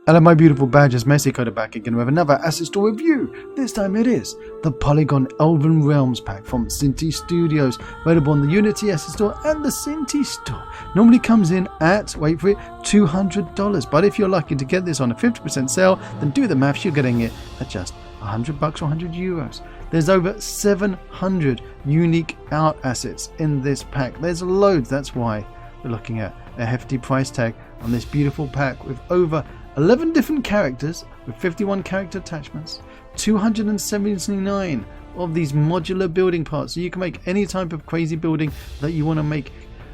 Hello my beautiful badgers, Messi Coda back again with another asset store review. This time it is the Polygon Elven Realms pack from Synty Studios, available on the Unity asset store and the Synty store. Normally comes in at, wait for it, $200, but if you're lucky to get this on a 50% sale, then do the maths, you're getting it at just $100 or 100 euros. There's over 700 unique art assets in this pack. There's loads, that's why we're looking at a hefty price tag on this beautiful pack with over 11 different characters with 51 character attachments, 279 of these modular building parts, so you can make any type of crazy building that you want to make.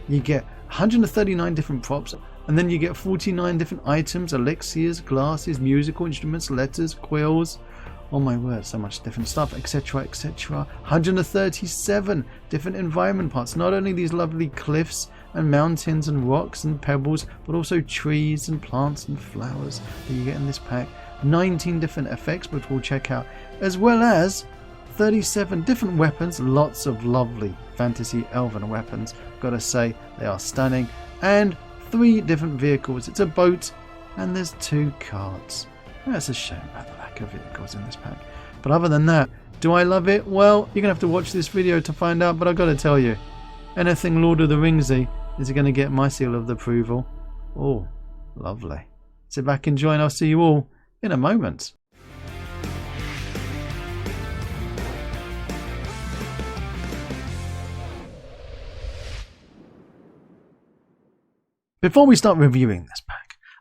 You get 139 different props, and then you get 49 different items, elixirs, glasses, musical instruments, letters, quills. Oh my word, so much different stuff, etc, etc. 137 different environment parts. Not only these lovely cliffs and mountains and rocks and pebbles, but also trees and plants and flowers that you get in this pack. 19 different effects, which we'll check out, as well as 37 different weapons. Lots of lovely fantasy elven weapons. Gotta say, they are stunning. And 3 different vehicles. It's a boat and there's 2 carts. That's a shame about the lack of vehicles in this pack. But other than that, do I love it? Well, you're gonna have to watch this video to find out, but I gotta tell you, anything Lord of the Ringsy is going to get my seal of approval. Oh, lovely. Sit back and join. I'll see you all in a moment. Before we start reviewing this pack,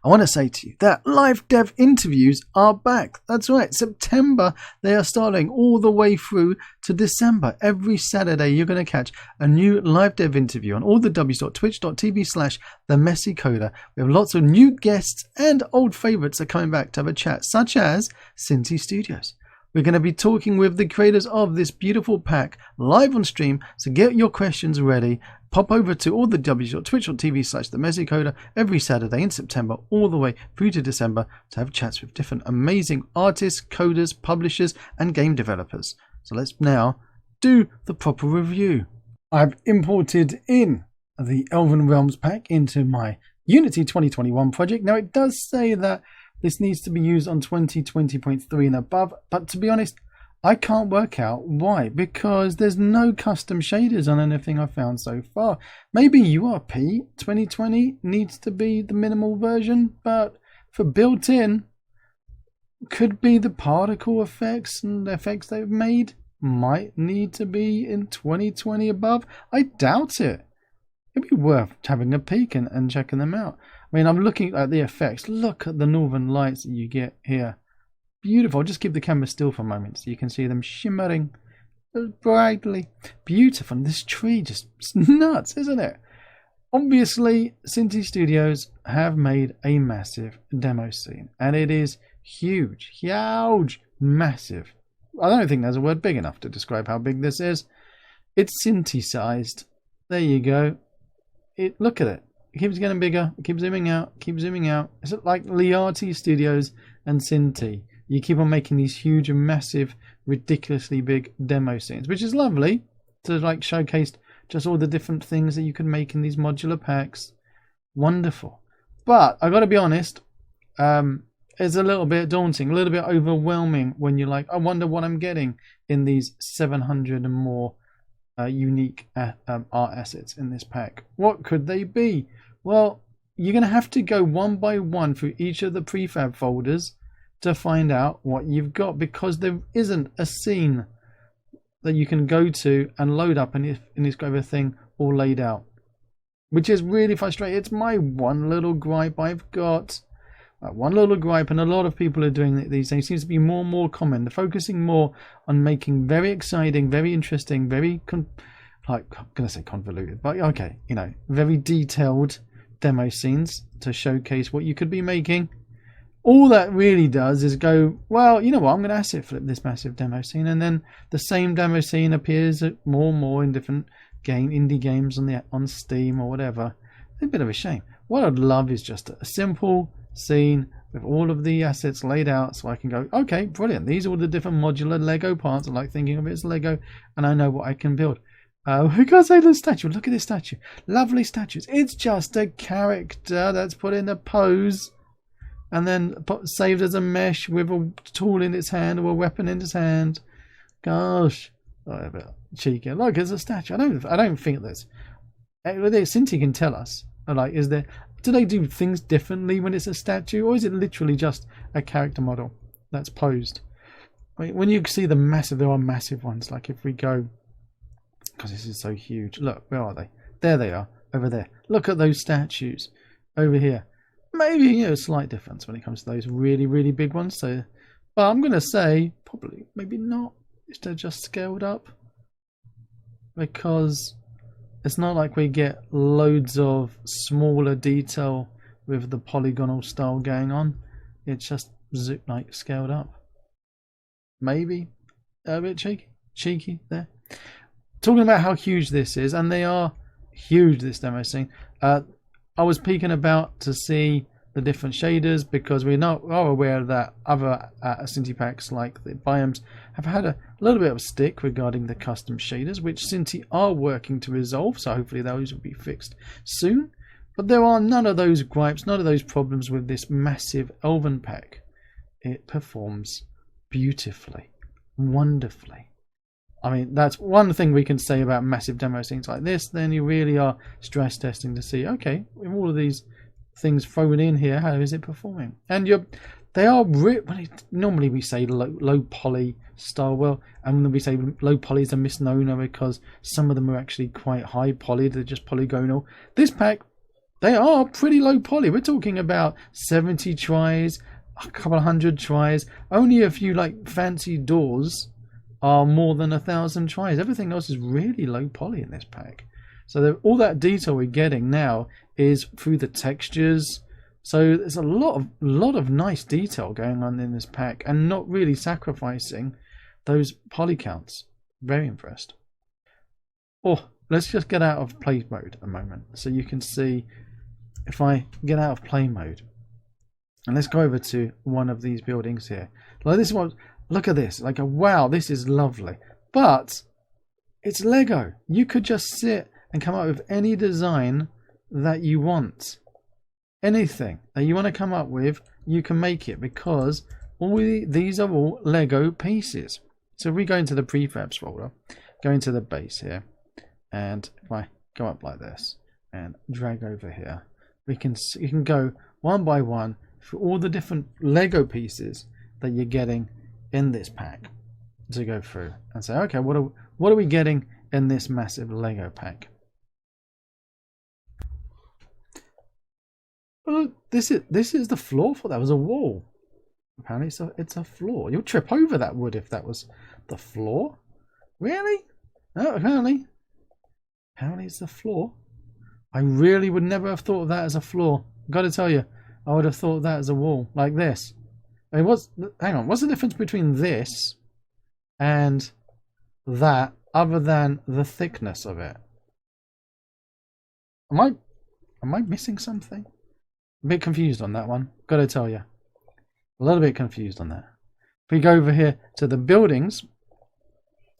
I want to say to you that live dev interviews are back. That's right, September they are starting all the way through to December. Every Saturday you're going to catch a new live dev interview on all the w.twitch.tv/themessycoda. We have lots of new guests and old favourites are coming back to have a chat, such as Synty Studios. We're going to be talking with the creators of this beautiful pack live on stream, so get your questions ready. Pop over to all the w.twitch.tv/themessycoda every Saturday in September all the way through to December to have chats with different amazing artists, coders, publishers and game developers. So let's now do the proper review. I've imported in the Elven Realms pack into my Unity 2021 project. Now it does say that this needs to be used on 2020.3 and above, but to be honest, I can't work out why, because there's no custom shaders on anything I've found so far. Maybe URP 2020 needs to be the minimal version, but for built-in, could be the particle effects and effects they've made might need to be in 2020 above. I doubt it. It'd be worth having a peek and checking them out. I mean, I'm looking at the effects. Look at the northern lights that you get here. Beautiful. Just keep the camera still for a moment so you can see them shimmering brightly. Beautiful. And this tree just nuts, isn't it? Obviously, Synty Studios have made a massive demo scene. And it is huge. Huge. Massive. I don't think there's a word big enough to describe how big this is. It's Synty-sized. There you go. Look at it. It keeps getting bigger. It keeps zooming out. Keeps zooming out. It's like Liati Studios and Synty. You keep on making these huge and massive, ridiculously big demo scenes, which is lovely to like showcase just all the different things that you can make in these modular packs. Wonderful. But I got to be honest, it's a little bit daunting, a little bit overwhelming when you're like, I wonder what I'm getting in these 700 and more unique art assets in this pack. What could they be? Well, you're going to have to go one by one through each of the prefab folders to find out what you've got, because there isn't a scene that you can go to and load up and it's got everything all laid out, which is really frustrating. It's my one little gripe I've got. One little gripe, and a lot of people are doing it these days. It seems to be more and more common. They're focusing more on making very exciting, very interesting, very I'm gonna say convoluted, but okay, very detailed demo scenes to showcase what you could be making. All that really does is go, well, you know what, I'm going to asset flip this massive demo scene, and then the same demo scene appears more and more in different indie games on Steam or whatever. It's a bit of a shame. What I'd love is just a simple scene with all of the assets laid out, so I can go, okay, brilliant. These are all the different modular Lego parts. I like thinking of it as Lego, and I know what I can build. We gotta say the statue. Look at this statue. Lovely statues. It's just a character that's put in a pose. and then saved as a mesh with a tool in its hand or a weapon in its hand. Gosh, oh, a bit cheeky. Look, it's a statue. I don't think this. Synty can tell us. Like, do they do things differently when it's a statue, or is it literally just a character model that's posed? I mean, when you see there are massive ones. Like if we go, because this is so huge. Look, where are they? There they are, over there. Look at those statues over here. Maybe a slight difference when it comes to those really, really big ones. So, but I'm gonna say probably maybe not. They're just scaled up, because it's not like we get loads of smaller detail with the polygonal style going on. It's just like scaled up. Maybe a bit cheeky there. Talking about how huge this is, and they are huge, this demo scene. I was peeking about to see the different shaders, because we are aware that other Synty packs like the biomes have had a little bit of a stick regarding the custom shaders, which Synty are working to resolve, so hopefully those will be fixed soon. But there are none of those gripes, none of those problems with this massive Elven pack. It performs beautifully, wonderfully. I mean, that's one thing we can say about massive demo scenes like this. Then you really are stress testing to see, okay, with all of these things thrown in here, how is it performing? And normally we say low poly style. Well, and when we say low poly is a misnomer, because some of them are actually quite high poly. They're just polygonal. This pack, they are pretty low poly. We're talking about 70 tries, a couple of hundred tries. Only a few like fancy doors are more than 1,000 tries. Everything else is really low poly in this pack. So all that detail we're getting now is through the textures. So there's a lot of nice detail going on in this pack, and not really sacrificing those poly counts. Very impressed. Oh, let's just get out of play mode a moment, so you can see. If I get out of play mode, and let's go over to one of these buildings here. Like this one. Look at this. Like, wow, this is lovely. But it's Lego. You could just sit and come up with any design that you want. Anything that you want to come up with, you can make it, because these are all Lego pieces. So if we go into the prefabs folder, go into the base here, and if I go up like this and drag over here, you can go one by one through all the different Lego pieces that you're getting in this pack, to go through and say, okay, what are we getting in this massive Lego pack? Oh, this is the floor for that was a wall. Apparently it's a floor. You'll trip over that wood if that was the floor. Really? No, apparently it's the floor. I really would never have thought of that as a floor. I've got to tell you, I would have thought that as a wall like this. I mean, hang on, what's the difference between this and that, other than the thickness of it? Am I missing something? A bit confused on that one, gotta tell you. A little bit confused on that. If we go over here to the buildings,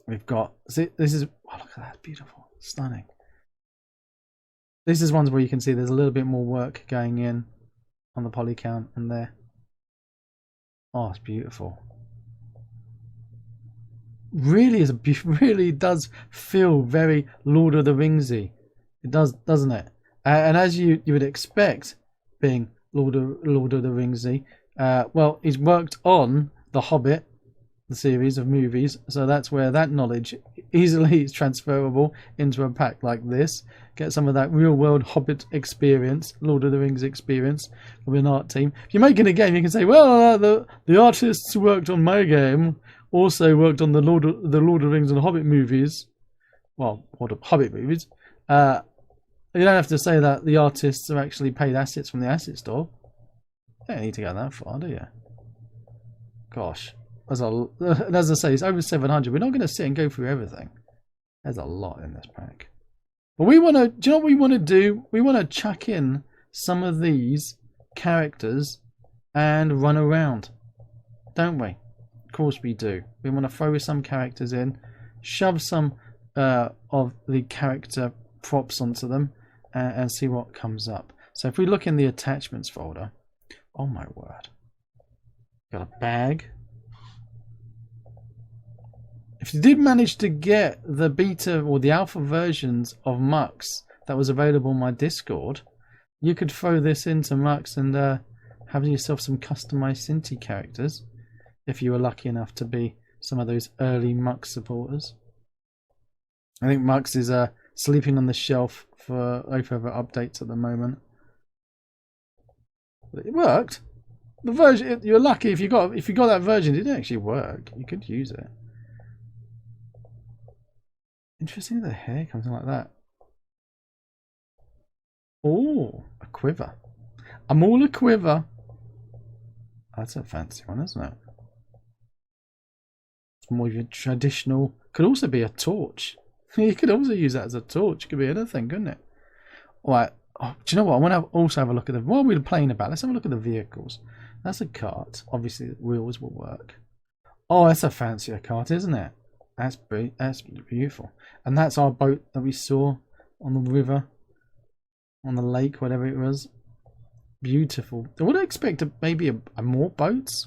we've got, see, this is, oh, look at that, beautiful, stunning. This is ones where you can see there's a little bit more work going in on the poly count and there. Oh, it's beautiful. Really does feel very Lord of the Ringsy. It does, doesn't it? And as you would expect, being Lord of the Ringsy, well, he's worked on The Hobbit, the series of movies, so that's where that knowledge easily is transferable into a pack like this. Get some of that real world Hobbit experience, Lord of the Rings experience from an art team. If you're making a game, you can say, well, the artists who worked on my game also worked on the Lord of the Rings and Hobbit movies. Well, what Hobbit movies. You don't have to say that the artists are actually paid assets from the asset store. You don't need to go that far, do you? Gosh. As I say, it's over 700. We're not going to sit and go through everything. There's a lot in this pack. But we want to, do you know what we want to do? We want to chuck in some of these characters and run around. Don't we? Of course we do. We want to throw some characters in, shove some of the character props onto them, and see what comes up. So if we look in the attachments folder, Oh my word. Got a bag. If you did manage to get the beta or the alpha versions of Mux that was available on my Discord, you could throw this into Mux and have yourself some customized Synty characters if you were lucky enough to be some of those early Mux supporters. I think Mux is sleeping on the shelf for over updates at the moment. But it worked. The version, you're lucky if you got that version. It didn't actually work. You could use it. Interesting, the hair comes in like that. Oh, a quiver. I'm all a quiver. That's a fancy one, isn't it? It's more of your traditional. Could also be a torch. You could also use that as a torch. It could be anything, couldn't it? All right. Oh, do you know what? I want to also have a look at the. While we're playing about, let's have a look at the vehicles. That's a cart. Obviously, the wheels will work. Oh, that's a fancier cart, isn't it? That's beautiful. And that's our boat that we saw on the river, on the lake, whatever it was. Beautiful. I would expect maybe more boats.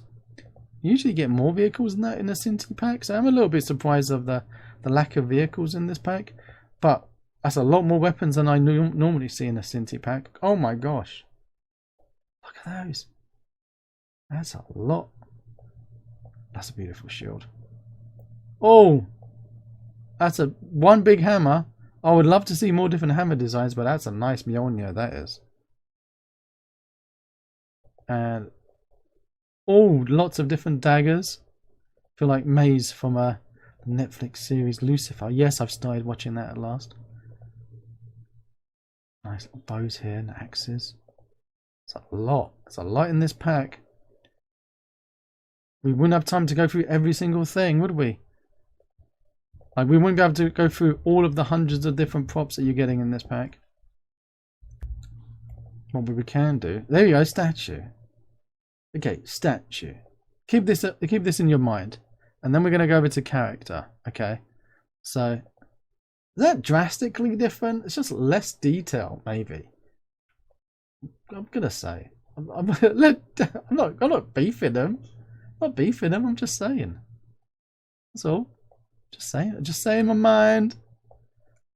You usually get more vehicles than that in a Synty pack, so I'm a little bit surprised of the lack of vehicles in this pack. But that's a lot more weapons than I normally see in a Synty pack. Oh my gosh. Look at those. That's a lot. That's a beautiful shield. Oh, that's one big hammer. I would love to see more different hammer designs, but that's a nice Mjolnir, that is. And oh, lots of different daggers. I feel like Maze from a Netflix series Lucifer. Yes, I've started watching that at last. Nice little bows here and axes. It's a lot. It's a lot in this pack. We wouldn't have time to go through every single thing, would we? Like, we wouldn't be able to go through all of the hundreds of different props that you're getting in this pack. What we can do. There you go, statue. Okay, statue. Keep this in your mind. And then we're going to go over to character. Okay. So, is that drastically different? It's just less detail, maybe. I'm going to say. I'm not beefing them. I'm not beefing them, I'm just saying. That's all. Just saying my mind.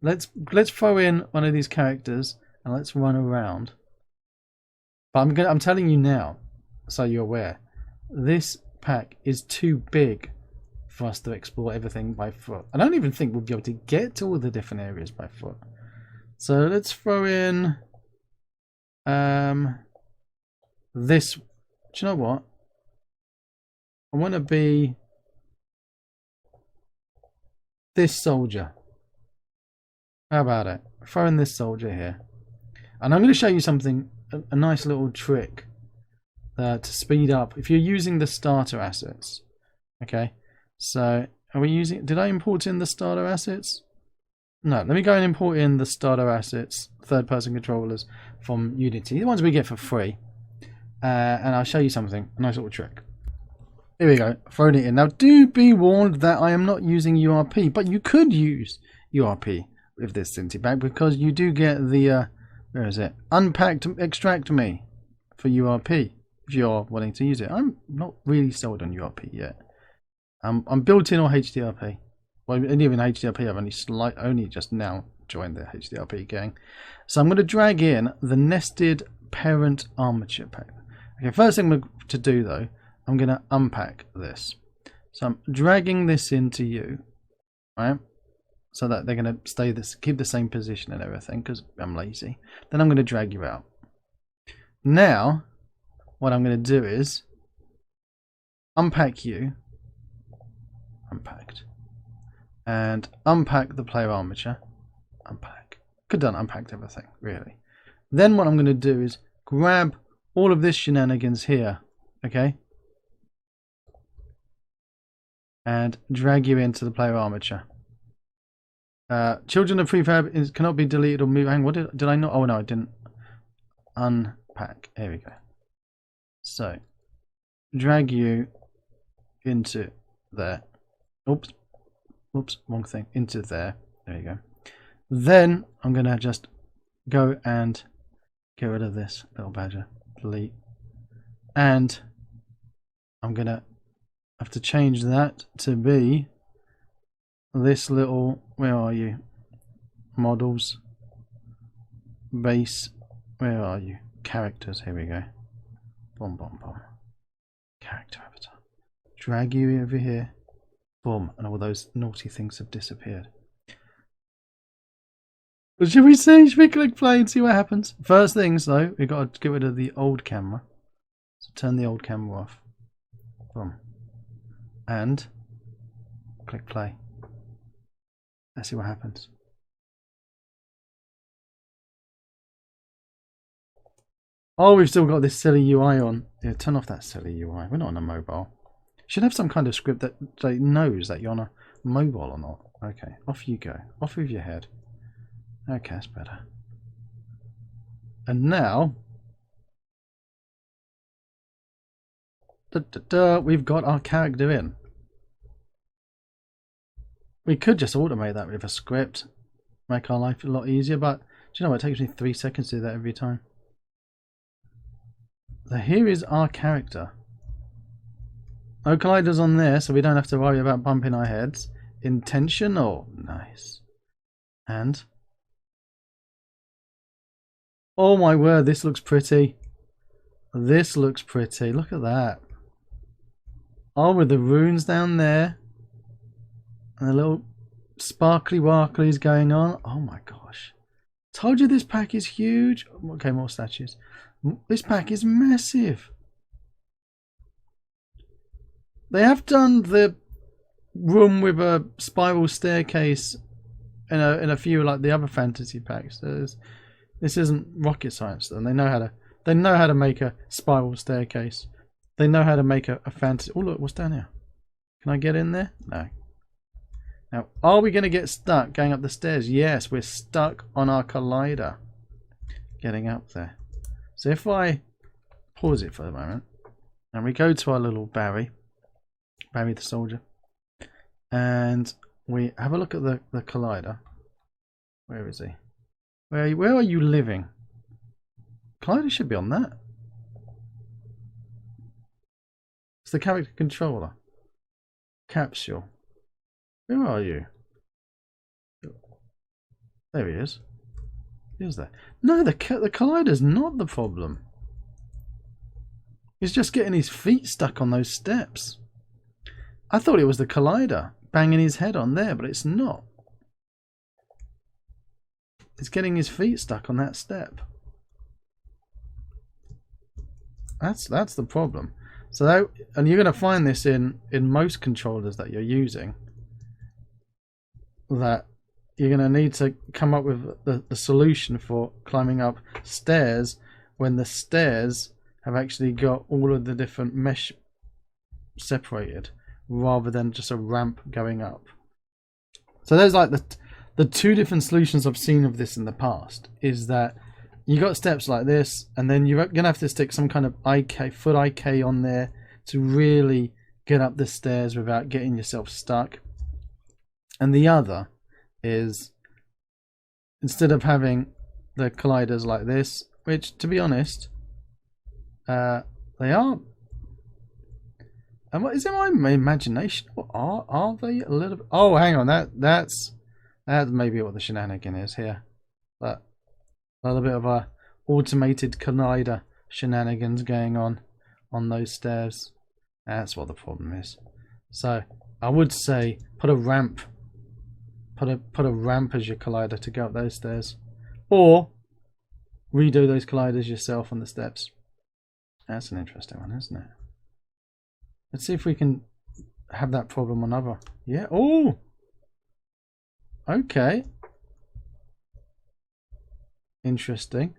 Let's throw in one of these characters and let's run around. But I'm telling you now, so you're aware, this pack is too big for us to explore everything by foot. I don't even think we'll be able to get to all the different areas by foot. So let's throw in this. Do you know what? I want to be this soldier. How about it? Throw in this soldier here. And I'm going to show you something, a nice little trick to speed up. If you're using the starter assets. Okay. So, are we using... Did I import in the starter assets? No. Let me go and import in the starter assets, third-person controllers from Unity. The ones we get for free. And I'll show you something. A nice little trick. Here we go, thrown it in. Now do be warned that I am not using URP, but you could use URP with this Synty pack because you do get the, where is it? Unpacked Extract Me for URP if you're wanting to use it. I'm not really sold on URP yet. I'm built in or HDRP. Well, and even HDRP I've only just now joined the HDRP gang. So I'm going to drag in the nested parent armature pack. Okay, first thing to do though, I'm going to unpack this. So I'm dragging this into you, right? So that they're going to keep the same position and everything because I'm lazy. Then I'm going to drag you out. Now, what I'm going to do is unpack you, unpacked, and unpack the player armature, unpack. Could have done unpacked everything, really. Then what I'm going to do is grab all of this shenanigans here, okay? And drag you into the player armature. Children of prefab cannot be deleted or moved. Hang, what did I not? Oh no, I didn't. Unpack. Here we go. So, drag you into there. Oops, wrong thing. Into there. There you go. Then I'm gonna just go and get rid of this little badger. Delete. And I'm gonna have to change that to be this little, where are you? Models, base, where are you? Characters, here we go. Boom, boom, boom. Character avatar. Drag you over here. Boom, and all those naughty things have disappeared. But should we see? Should we click play and see what happens? First things though, we've got to get rid of the old camera. So turn the old camera off. Boom. And click play. Let's see what happens. Oh, we've still got this silly UI on. Yeah, turn off that silly UI. We're not on a mobile. You should have some kind of script that knows that you're on a mobile or not. Okay, off you go. Off with your head. Okay, that's better. And now, we've got our character in. We could just automate that with a script, make our life a lot easier, but do you know what? It takes me 3 seconds to do that every time. So here is our character. No colliders on there, so we don't have to worry about bumping our heads. Intentional. Nice. And oh my word, this looks pretty. This looks pretty. Look at that. Oh, with the runes down there. And the little sparkly warklies going on. Oh my gosh. Told you this pack is huge. Okay, more statues. This pack is massive. They have done the room with a spiral staircase in a few like the other fantasy packs. This isn't rocket science, and they know how to make a spiral staircase. They know how to make a fantasy. Oh look, what's down here? Can I get in there? No. Now, are we going to get stuck going up the stairs? Yes, we're stuck on our collider getting up there. So if I pause it for the moment and we go to our little Barry the soldier, and we have a look at the collider. Where is he? Where are you living? Collider should be on that. It's the character controller. Capsule. Where are you? There he is. Is there? No, the collider's not the problem. He's just getting his feet stuck on those steps. I thought it was the collider banging his head on there, but it's not. It's getting his feet stuck on that step. That's the problem. So that, and you're going to find this in most controllers that you're using, that you're going to need to come up with the solution for climbing up stairs when the stairs have actually got all of the different mesh separated, rather than just a ramp going up. So there's like the two different solutions I've seen of this in the past, is that you got steps like this, and then you're gonna have to stick some kind of foot IK on there to really get up the stairs without getting yourself stuck. And the other is, instead of having the colliders like this, which to be honest, they are. And what is it, my imagination? Or are they a little bit? Oh, hang on, that's maybe what the shenanigan is here. But a little bit of a automated collider shenanigans going on those stairs. That's what the problem is. So I would say put a ramp. Put a ramp as your collider to go up those stairs, or redo those colliders yourself on the steps. That's an interesting one, isn't it? Let's see if we can have that problem on other. Yeah. Oh. Okay. Interesting.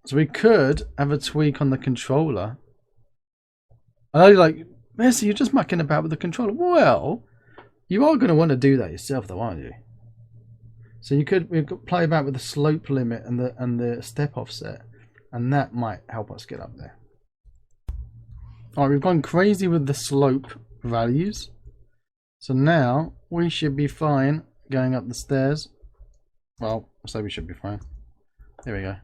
So we could have a tweak on the controller. I know you're like, Messi, you're just mucking about with the controller. Well, you are going to want to do that yourself, though, aren't you? So we could play about with the slope limit and the step offset, and that might help us get up there. All right, we've gone crazy with the slope values, so now we should be fine going up the stairs. Well, I say we should be fine. There we go.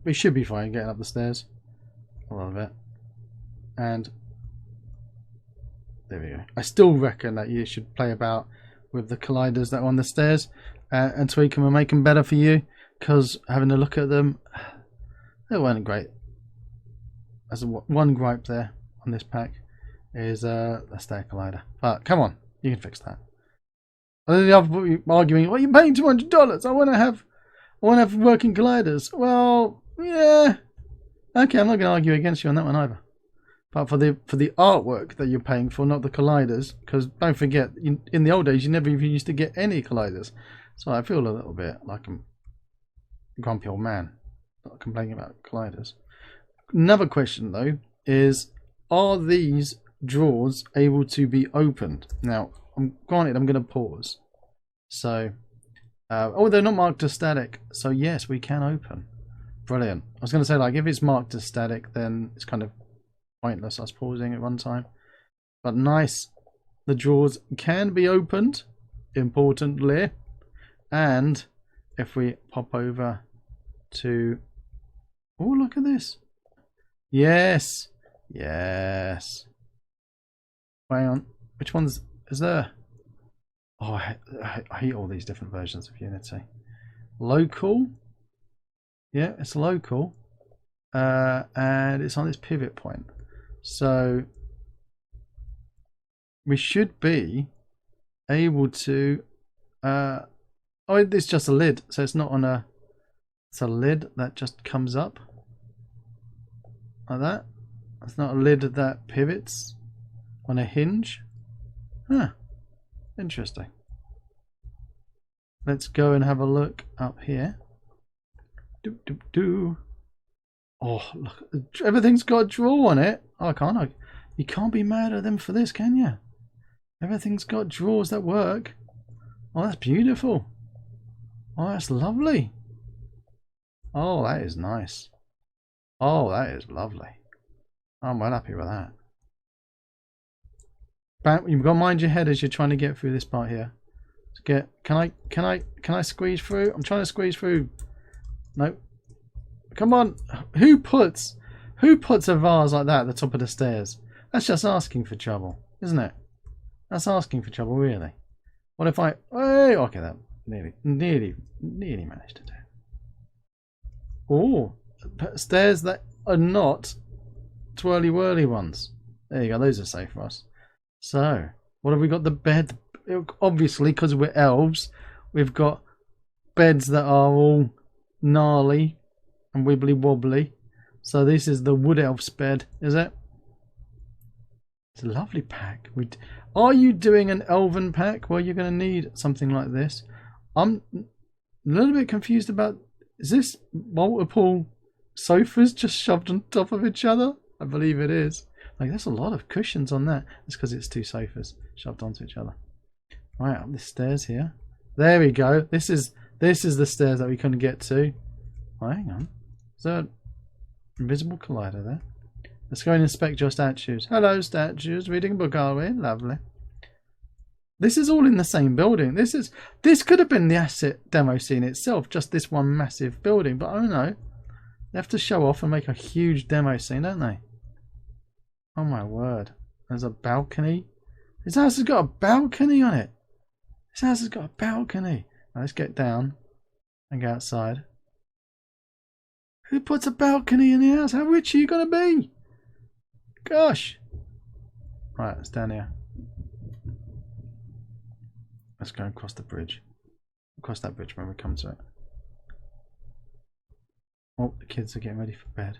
we should be fine getting up the stairs. A lot of it. And there we go. I still reckon that you should play about with the colliders that are on the stairs and tweak them and make them better for you, because having a look at them, they weren't great. There's one gripe there on this pack is the stair collider. But come on, you can fix that. And then the other arguing, well, you're paying $200. I want to have working colliders. Well, yeah. Okay, I'm not going to argue against you on that one either. But for the artwork that you're paying for, not the colliders, because don't forget, in the old days you never even used to get any colliders. So I feel a little bit like a grumpy old man, not complaining about colliders. Another question though is, are these drawers able to be opened? Now, granted, I'm going to pause. So, oh, they're not marked as static. So yes, we can open. Brilliant. I was going to say, like, if it's marked as static, then it's kind of pointless us pausing at one time. But nice. The drawers can be opened, importantly. And if we pop over to... Oh, look at this. Yes. Yes. Hang on. Which ones is there? Oh, I hate all these different versions of Unity. Local. Yeah, it's local. And it's on this pivot point. So we should be able to... oh, it's just a lid. So it's not on a... It's a lid that just comes up. Like that. It's not a lid that pivots on a hinge. Huh. Interesting. Let's go and have a look up here. Oh, look. Everything's got a drawer on it. Oh, you can't be mad at them for this, can you? Everything's got drawers that work. Oh, that's beautiful. Oh, that's lovely. Oh, that is nice. Oh, that is lovely. I'm well happy with that. But you've got to mind your head as you're trying to get through this part here. Can I squeeze through? I'm trying to squeeze through. Nope. Come on. Who puts a vase like that at the top of the stairs? That's just asking for trouble, isn't it? That's asking for trouble, really. What if I... Oh, okay, that nearly managed to do. Oh, stairs that are not twirly whirly ones. There you go, those are safe for us. So, what have we got? The bed. Obviously, because we're elves, we've got beds that are all gnarly and wibbly wobbly. So this is the wood elf's bed, is it? It's a lovely pack. Are you doing an elven pack? Well, you're going to need something like this. I'm a little bit confused about... Is this multiple sofas just shoved on top of each other? I believe it is. Like, there's a lot of cushions on that. It's because it's two sofas shoved onto each other. Right, up the stairs here. There we go. This is the stairs that we couldn't get to. Oh, hang on. Is there an invisible collider there? Let's go and inspect your statues. Hello, statues. Reading a book, are we? Lovely. This is all in the same building. This could have been the asset demo scene itself, just this one massive building. But oh no, they have to show off and make a huge demo scene, don't they? Oh my word. There's a balcony. This house has got a balcony on it. This house has got a balcony. Now let's get down and go outside. Who puts a balcony in the house? How rich are you going to be? Gosh. Right, it's down here. Let's go across the bridge. Across that bridge when we come to it. Oh, the kids are getting ready for bed.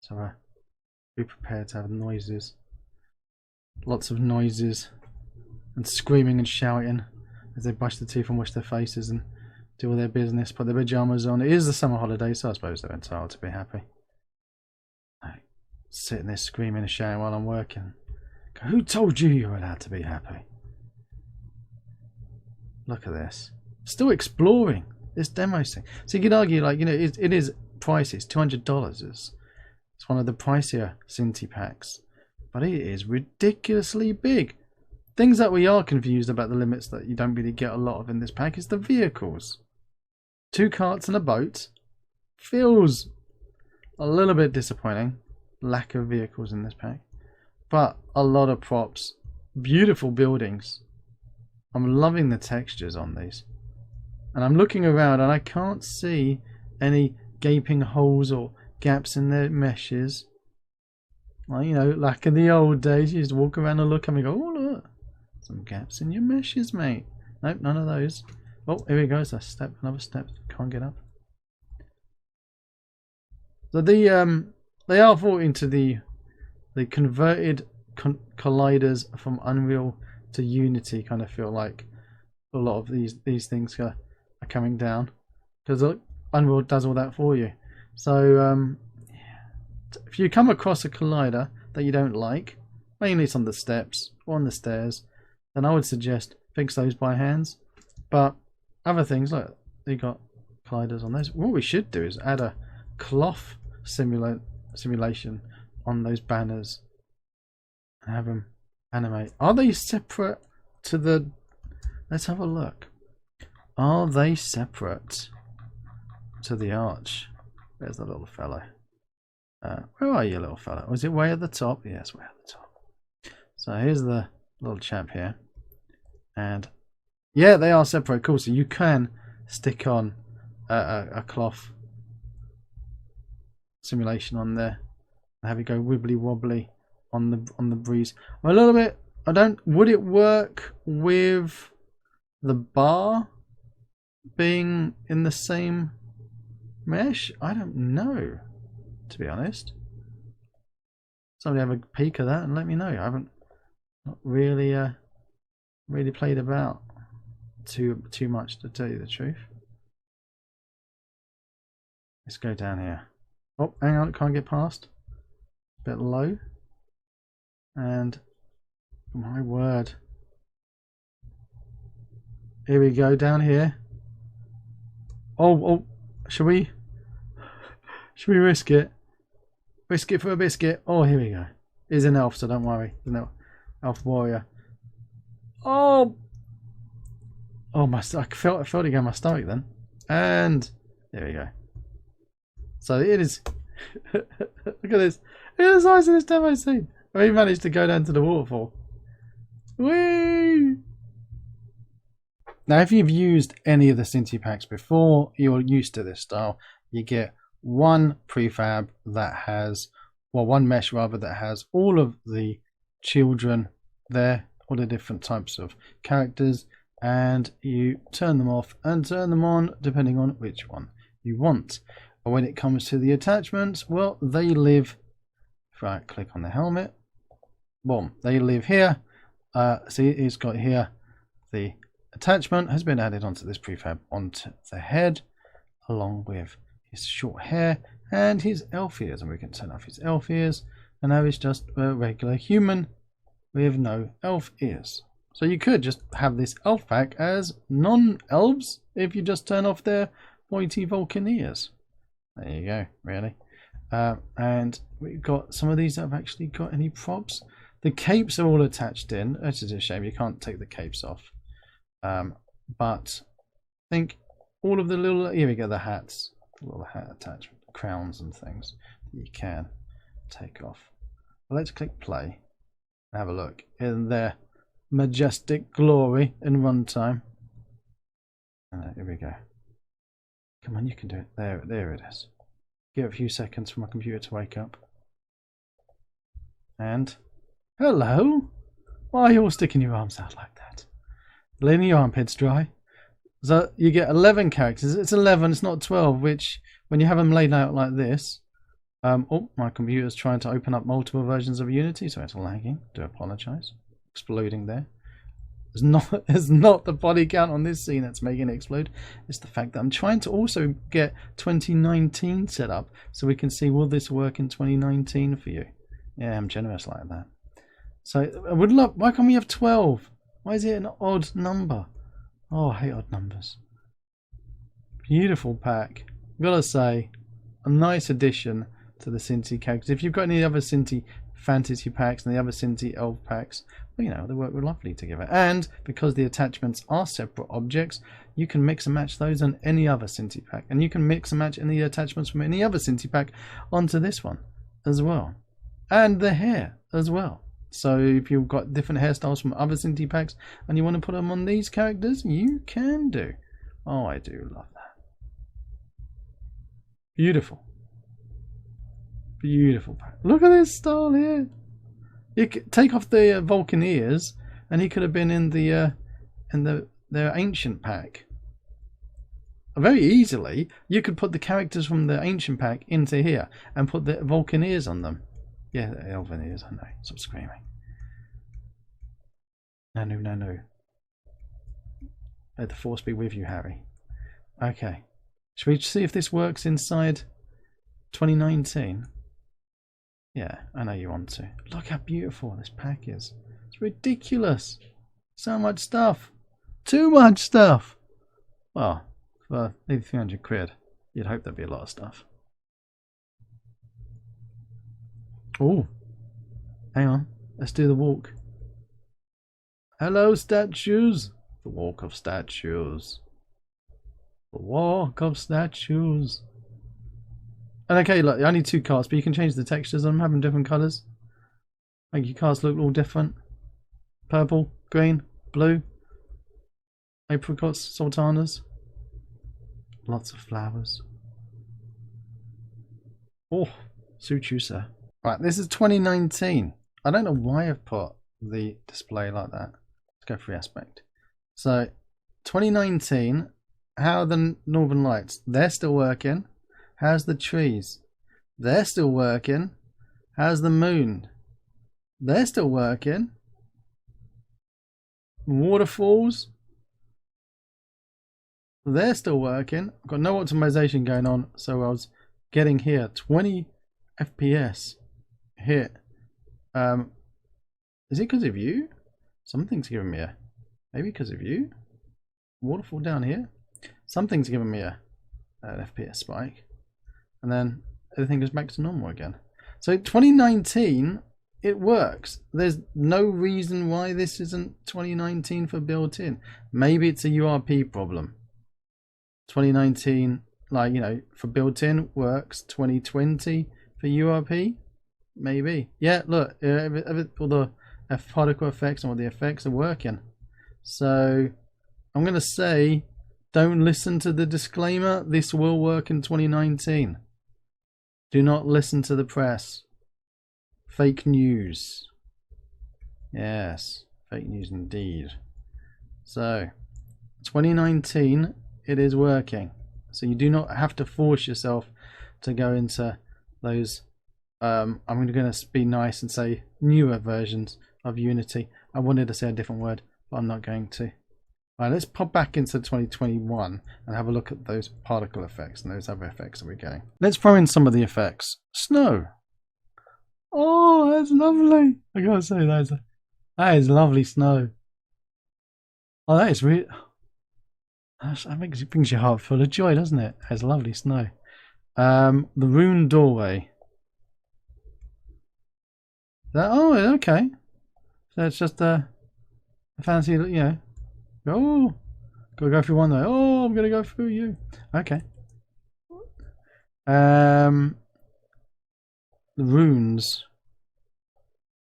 So be prepared to have noises. Lots of noises. And screaming and shouting as they brush their teeth and wash their faces and do all their business. Put their pyjamas on. It is the summer holiday, so I suppose they're entitled to be happy. Like, sitting there screaming and shouting while I'm working. Who told you were allowed to be happy? Look at this. Still exploring this demo thing. So you could argue, like, you know, it is pricey. It's $200. It's one of the pricier Synty packs. But it is ridiculously big. Things that we are confused about the limits that you don't really get a lot of in this pack is the vehicles. 2 carts and a boat feels A little bit disappointing. Lack of vehicles in this pack. But a lot of props. Beautiful buildings. I'm loving the textures on these. And I'm looking around and I can't see any gaping holes or gaps in their meshes. Well, you know, like in the old days, you used to walk around and look and go, oh look, some gaps in your meshes, mate. Nope, none of those. Oh, here we go. It's a step, another step. Can't get up. So they are brought into the converted colliders from Unreal to Unity. Kind of feel like a lot of these things are coming down because Unreal does all that for you. So if you come across a collider that you don't like, mainly it's on the steps or on the stairs, then I would suggest fix those by hands. But other things, look, they got colliders on those. What we should do is add a cloth simulation on those banners and have them animate. Are they separate to the... Let's have a look. Are they separate to the arch? There's the little fellow. Where are you, little fella? Was it way at the top? Yes, way at the top. So here's the little chap here. And yeah, they are separate. Cool. So you can stick on a cloth simulation on there and have it go wibbly wobbly on the breeze. I'm a little bit... Would it work with the bar being in the same mesh? I don't know, to be honest. Somebody have a peek at that and let me know. I haven't not really really played about too much, to tell you the truth. Let's go down here. Oh, hang on, can't get past. A bit low. And my word. Here we go, down here. Oh, should we risk it? Risk it for a biscuit. Oh, here we go. He's an elf, so don't worry. He's an elf warrior. Oh, I felt it go in my stomach then. And there we go. So it is. Look at this. Look at the size of this demo scene. We managed to go down to the waterfall. Whee! Now, if you've used any of the Synty packs before, you're used to this style. You get one prefab that has, well, one mesh rather, that has all of the children there, all the different types of characters, and you turn them off and turn them on depending on which one you want. But when it comes to the attachments, well, they live, if I click on the helmet, boom, they live here. See, it's got here the attachment has been added onto this prefab onto the head, along with his short hair and his elf ears, and we can turn off his elf ears, and now he's just a regular human with no elf ears. So you could just have this elf pack as non-elves if you just turn off their pointy Vulcan ears. There you go, really. And we've got some of these that have actually got any props. The capes are all attached in. It's a shame you can't take the capes off. But I think all of the little, here we go, the hats, the little hat attachment, crowns and things that you can take off. Well, let's click play and have a look in their majestic glory in runtime. Here we go. Come on, you can do it. There it is. Give it a few seconds for my computer to wake up. And hello. Why are you all sticking your arms out like that? Letting your armpits dry. So you get 11 characters. It's 11, it's not 12, which when you have them laid out like this. Oh, my computer's trying to open up multiple versions of Unity, so it's lagging. Do apologise. Exploding there. It's not the body count on this scene that's making it explode. It's the fact that I'm trying to also get 2019 set up so we can see, will this work in 2019 for you? Yeah, I'm generous like that. So I would love, why can't we have 12? Why is it an odd number? Oh, I hate odd numbers. Beautiful pack. I've got to say, a nice addition to the Synty characters. If you've got any other Synty fantasy packs and the other Synty elf packs, well, you know, they work lovely together. And because the attachments are separate objects, you can mix and match those on any other Synty pack, and you can mix and match any attachments from any other Synty pack onto this one as well, and the hair as well. So if you've got different hairstyles from other Synty packs and you want to put them on these characters, you can do. Oh, I do love that. Beautiful. Beautiful pack. Look at this style here. You could take off the Vulcan ears, and he could have been in the their ancient pack. Very easily, you could put the characters from the ancient pack into here and put the Vulcan ears on them. Yeah, the Elven ears. I know. Stop screaming. No, no, no, no. Let the force be with you, Harry. Okay. Should we see if this works inside 2019? Yeah, I know you want to. Look how beautiful this pack is. It's ridiculous. So much stuff. Too much stuff. Well, for nearly 300 quid, you'd hope there'd be a lot of stuff. Oh, hang on. Let's do the walk. Hello, statues. The walk of statues. The walk of statues. And okay, look, only 2 cards, but you can change the textures on them, having different colours. Make your cards look all different. Purple, green, blue. Apricots, sultanas. Lots of flowers. Oh, suit you, sir. Right, this is 2019. I don't know why I've put the display like that. Let's go through aspect. So, 2019, how are the Northern Lights? They're still working. How's the trees? They're still working. How's the moon? They're still working. Waterfalls? They're still working. I've got no optimization going on, so I was getting here 20 FPS hit. Is it because of you? Something's giving me a... Maybe because of you? Waterfall down here? Something's giving me an FPS spike. And then everything goes back to normal again. So 2019, it works. There's no reason why this isn't 2019 for built-in. Maybe it's a URP problem. 2019, like, you know, for built-in works. 2020 for URP, maybe. Yeah, look, all the particle effects and all the effects are working. So I'm going to say, don't listen to the disclaimer. This will work in 2019. Do not listen to the press. Fake news. Yes, fake news indeed. So, 2019, it is working. So you do not have to force yourself to go into those, I'm going to be nice and say newer versions of Unity. I wanted to say a different word, but I'm not going to. Right, let's pop back into 2021 and have a look at those particle effects and those other effects that we're getting. Let's throw in some of the effects. Snow. Oh, that's lovely. I gotta say, that is lovely snow. Oh, that is really... That brings your heart full of joy, doesn't it? That's lovely snow. The rune doorway. Oh, okay. So it's just a fancy, you know... Oh, gotta go through one though. Oh, I'm gonna go through you. Okay. The runes.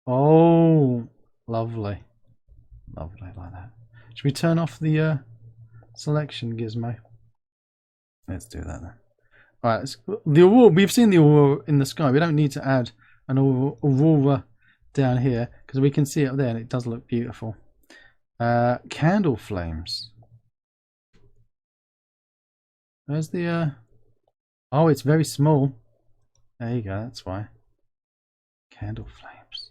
Oh, lovely, lovely like that. Should we turn off the selection gizmo? Let's do that then. All right. The aurora. We've seen the aurora in the sky. We don't need to add an aurora down here because we can see it up there and it does look beautiful. Candle flames. Where's the oh, it's very small. There you go, that's why. Candle flames.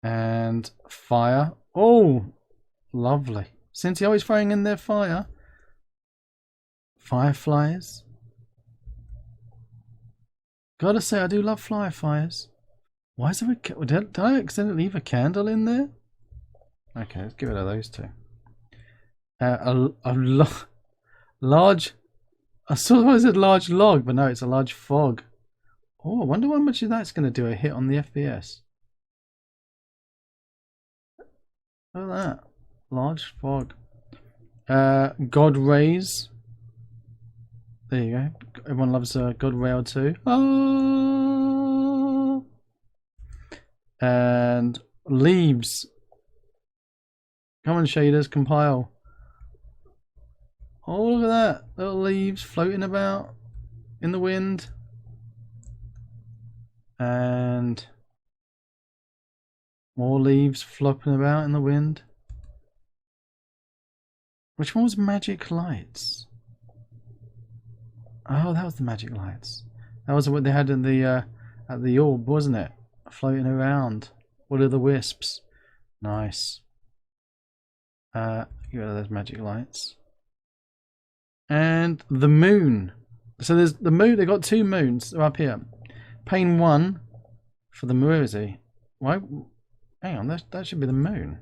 And fire. Oh, lovely. Synty always throwing in their fire. Fireflies. Gotta say, I do love fireflies. Why is there a... Did I accidentally leave a candle in there? Okay, let's get rid of those two. Large... I thought I said large log, but no, it's a large fog. Oh, I wonder how much that's going to do a hit on the FPS. Look at that. Large fog. God rays. There you go. Everyone loves a God rail too. Ah! And leaves. Come on, shaders, compile. Oh, look at that. Little leaves floating about in the wind. And more leaves flopping about in the wind. Which one was magic lights? Oh, that was the magic lights. That was what they had in the at the orb, wasn't it? Floating around. What are the wisps? Nice. Get rid of those magic lights. And the moon. So there's the moon. They got two moons. They're up here. Pane 1 for the moon. Where is he? Why? Hang on. That should be the moon.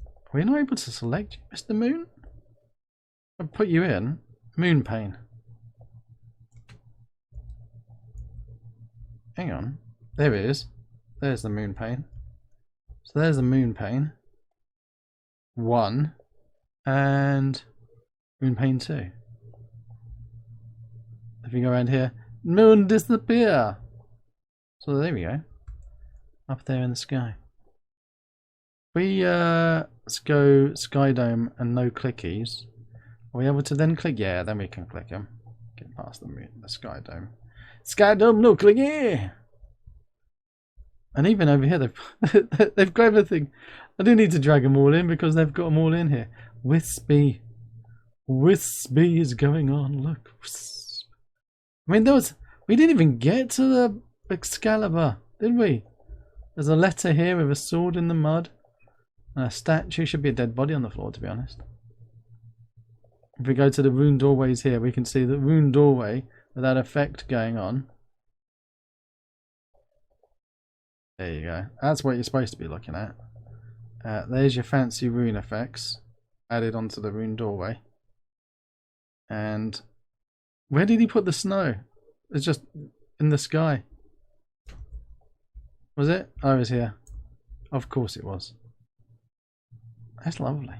Are we not able to select you, Mr. Moon? I'll put you in. Moon pane. Hang on. There it is. There's the moon pane. So there's the moon pane. 1. And moon pane 2. If you go around here, moon disappear. So there we go. Up there in the sky. Let's go Skydome and no clickies. Are we able to then click? Yeah, then we can click them. Get past the Skydome. Skydome, no clicky! And even over here, they've got everything. I do need to drag them all in because they've got them all in here. Wispy. Wispy is going on. Look. Wisp. I mean, we didn't even get to the Excalibur, did we? There's a letter here with a sword in the mud. A statue. Should be a dead body on the floor, to be honest. If we go to the rune doorways here, we can see the rune doorway with that effect going on. There you go. That's what you're supposed to be looking at. There's your fancy rune effects added onto the rune doorway. And where did he put the snow? It's just in the sky. Was it? Oh, it was here. Of course it was. That's lovely.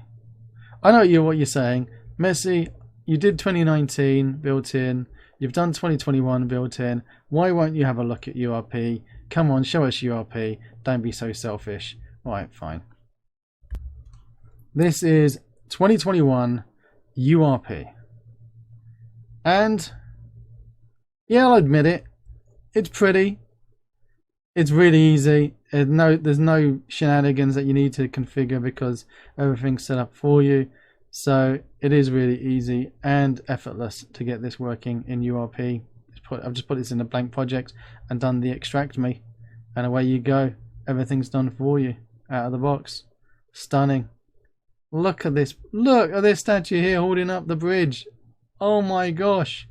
I know what you're saying. Messi, you did 2019 built in. You've done 2021 built in. Why won't you have a look at URP? Come on, show us URP. Don't be so selfish. Alright, fine. This is 2021 URP. And yeah, I'll admit it. It's pretty. It's really easy. There's no shenanigans that you need to configure because everything's set up for you. So it is really easy and effortless to get this working in URP. I've just put this in a blank project and done the extract me, and away you go. Everything's done for you out of the box. Stunning. Look at this. Look at this statue here holding up the bridge. Oh my gosh.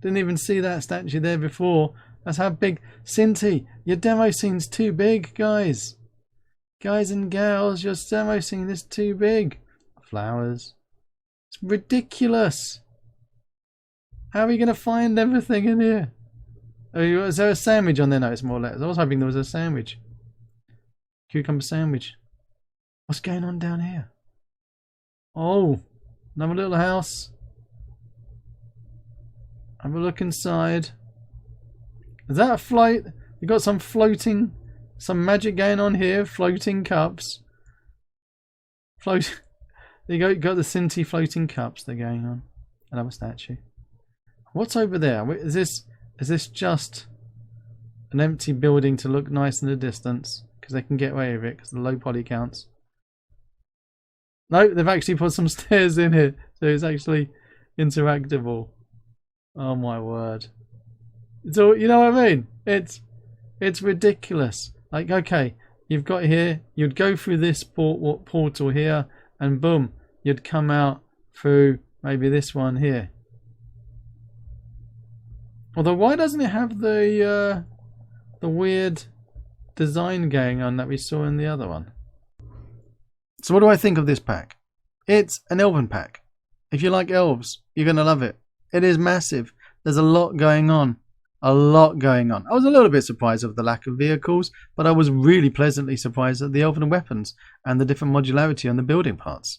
Didn't even see that statue there before. That's how big. Synty, your demo scene's too big, guys. Guys and gals, your demo scene is too big. Flowers. It's ridiculous. How are we going to find everything in here? Oh, is there a sandwich on there? No, it's more letters. I was hoping there was a sandwich. Cucumber sandwich. What's going on down here? Oh, another little house. Have a look inside. Is that a float? You got some floating, some magic going on here. Floating cups. Float. There you got the Synty floating cups. They're going on. Another statue. What's over there? Is this just an empty building to look nice in the distance? Because they can get away with it because of the low poly counts. No, they've actually put some stairs in here, so it's actually interactable. Oh my word! So you know what I mean? It's ridiculous. Like, okay, you've got here. You'd go through this portal here, and boom, you'd come out through maybe this one here. Although, why doesn't it have the weird design going on that we saw in the other one? So what do I think of this pack? It's an Elven pack. If you like elves, you're going to love it. It is massive. There's a lot going on. A lot going on. I was a little bit surprised of the lack of vehicles, but I was really pleasantly surprised at the elven weapons and the different modularity on the building parts.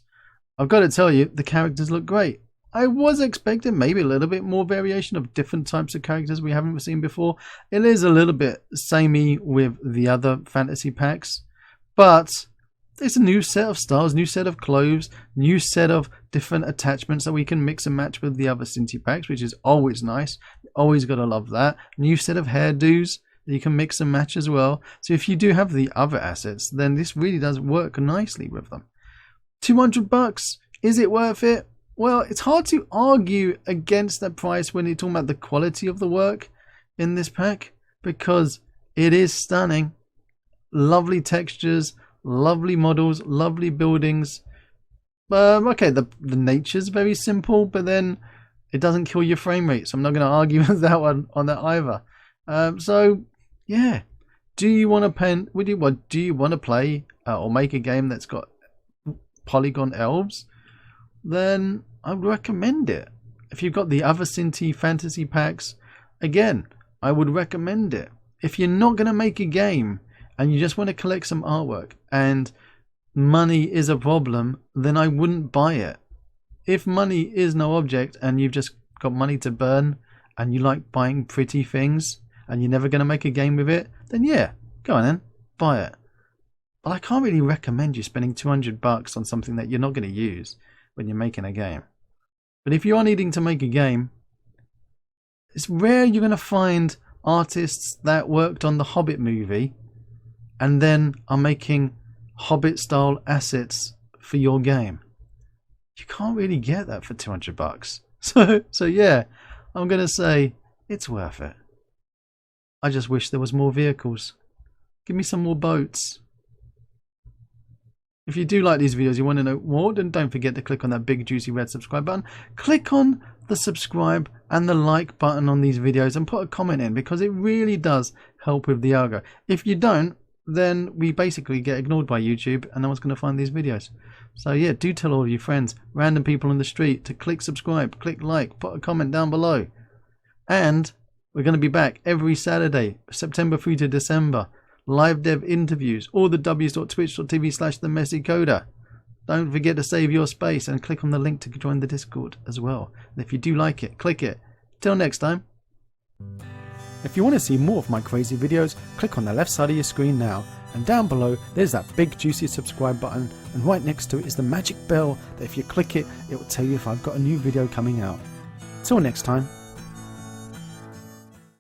I've got to tell you, the characters look great. I was expecting maybe a little bit more variation of different types of characters we haven't seen before. It is a little bit samey with the other fantasy packs, but it's a new set of styles, new set of clothes, new set of different attachments that we can mix and match with the other Synty packs, which is always nice. Always got to love that. New set of hairdos that you can mix and match as well. So if you do have the other assets, then this really does work nicely with them. $200, is it worth it? Well, it's hard to argue against that price when you're talking about the quality of the work in this pack, because it is stunning. Lovely textures, lovely models, lovely buildings. Okay, the nature's very simple, but then it doesn't kill your frame rate, so I'm not going to argue with that one on that either. So yeah, do you want to play or make a game that's got Polygon Elves? Then I would recommend it. If you've got the other Synty fantasy packs, again, I would recommend it. If you're not going to make a game and you just want to collect some artwork and money is a problem, then I wouldn't buy it. If money is no object and you've just got money to burn and you like buying pretty things and you're never going to make a game with it, then yeah, go on then, buy it. But I can't really recommend you spending $200 on something that you're not going to use when you're making a game. But if you are needing to make a game, it's rare you're going to find artists that worked on the Hobbit movie and then are making Hobbit style assets for your game. You can't really get that for $200. So yeah, I'm going to say it's worth it. I just wish there was more vehicles. Give me some more boats. If you do like these videos, you want to know more, then don't forget to click on that big juicy red subscribe button. Click on the subscribe and the like button on these videos and put a comment in, because it really does help with the algo. If you don't, then we basically get ignored by YouTube and no one's going to find these videos. So yeah, do tell all of your friends, random people on the street, to click subscribe, click like, put a comment down below. And we're going to be back every Saturday, September through to December. Live dev interviews, all the w's.twitch.tv/themessycoder. Don't forget to save your space and click on the link to join the Discord as well. And if you do like it, click it. Till next time. If you want to see more of my crazy videos, click on the left side of your screen now. And down below, there's that big juicy subscribe button. And right next to it is the magic bell that if you click it, it will tell you if I've got a new video coming out. Till next time.